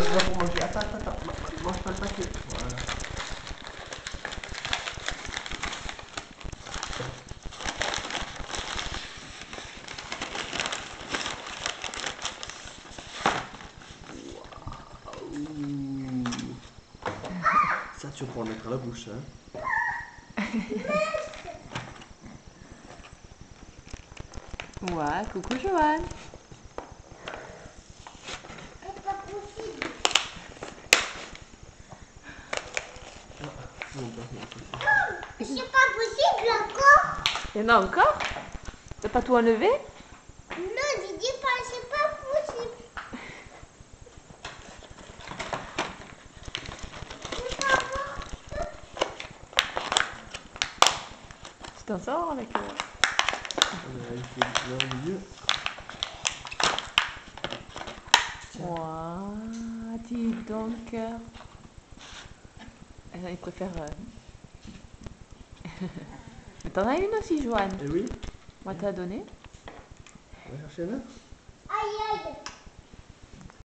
c'est pas pour manger. Attends, mange pas le paquet. Voilà. Ouh. Ça, tu vas pouvoir le mettre à la bouche, hein. Ouais, coucou Joanne. C'est pas possible. C'est pas possible encore. Il y en a encore? T'as pas tout enlevé? Non, j'ai dit pas, c'est pas possible. Tu t'en sors avec... Il faut le milieu. Ouah, dis donc. Il préfère... T'en as une aussi, Joanne. Eh oui. Moi, t'as donné. On va chercher un autre. Aïe, aïe.